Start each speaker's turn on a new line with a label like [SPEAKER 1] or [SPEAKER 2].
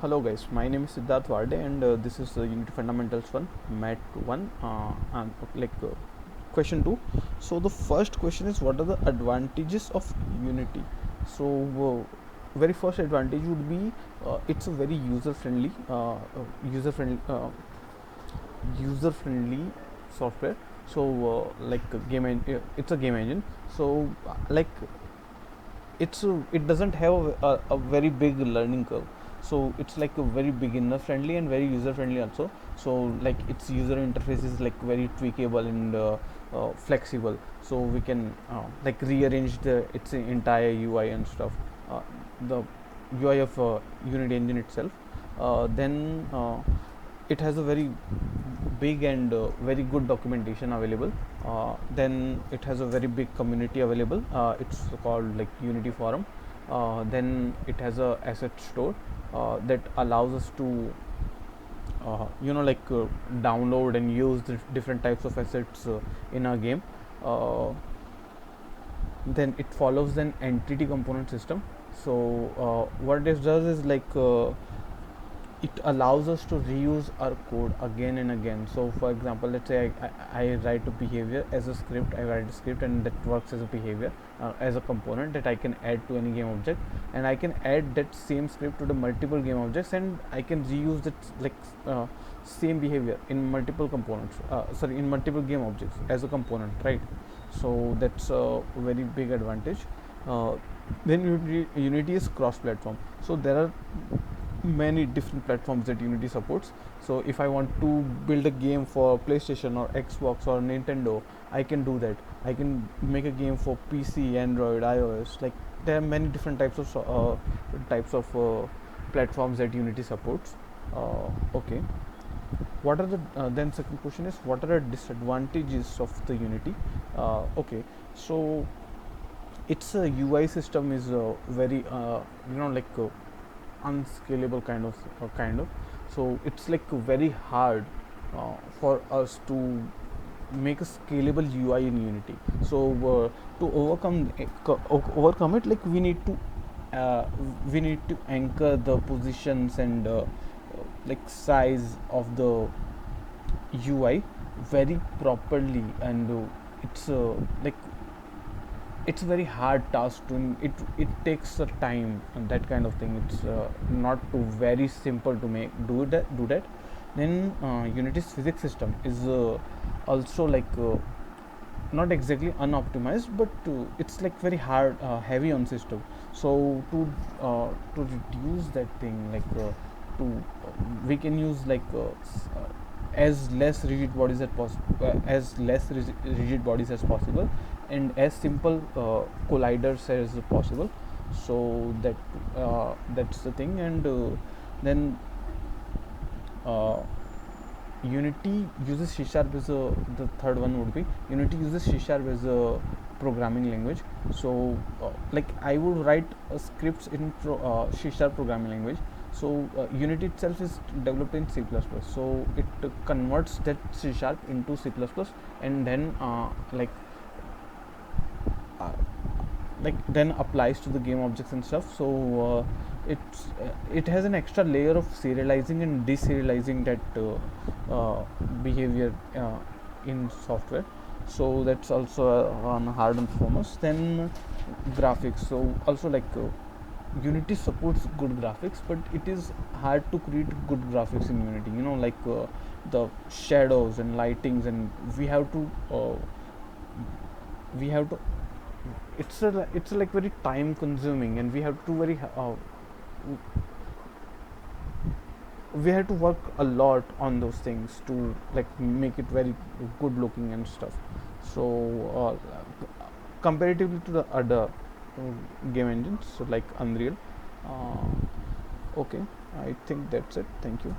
[SPEAKER 1] Hello guys, my name is Siddharth Varde and this is Unity Fundamentals 1 Mat1 and question 2. So the first question is, what are the advantages of Unity? So very first advantage would be it's a very user friendly software. So it's a game engine. So it doesn't have a very big learning curve, so it's like a very beginner friendly and very user friendly also. So like its user interface is like very tweakable and flexible, so we can rearrange its entire UI and stuff, the UI of Unity engine itself. Then it has a very big and very good documentation available. Then it has a very big community available. It's called like Unity Forum. Then it has a asset store that allows us to download and use different types of assets in our game. Then it follows an entity component system. So what this does is it allows us to reuse our code again and again. So for example, let's say I write a behavior as a script. I write a script and that works as a behavior, as a component that I can add to any game object, and I can add that same script to the multiple game objects, and I can reuse that same behavior in multiple components, in multiple game objects as a component, right? So that's a very big advantage. Then Unity is cross-platform, so there are many different platforms that Unity supports. So if I want to build a game for PlayStation or Xbox or Nintendo, I can do that. I can make a game for PC, Android, iOS. Like there are many different types of platforms that Unity supports. Okay. What are the then second question is, what are the disadvantages of the Unity? Okay, so its UI system is very unscalable kind of. So it's like very hard for us to make a scalable UI in Unity. So to overcome it, like we need to anchor the positions and like size of the UI very properly, and it's like it's a very hard task to it takes a time and that kind of thing. It's not too very simple to do that. Then Unity's physics system is also not exactly unoptimized, but it's like very hard heavy on system. So to reduce that thing, to we can use as less rigid bodies as possible, and as simple colliders as possible. So that's the thing. And then Unity uses C# as the third one would be, Unity uses C# as a programming language. So I would write scripts in C# programming language. So Unity itself is developed in C++. So it converts that C# into C++, and then then applies to the game objects and stuff. So it has an extra layer of serializing and deserializing that behavior in software. So that's also on hard on performance. Then graphics. So also Unity supports good graphics, but it is hard to create good graphics in Unity. The shadows and lightings, and we have to it's like very time consuming, and we have to work a lot on those things to make it very good looking and stuff. So comparatively to the other game engines, so like Unreal. Okay, I think that's it. Thank you.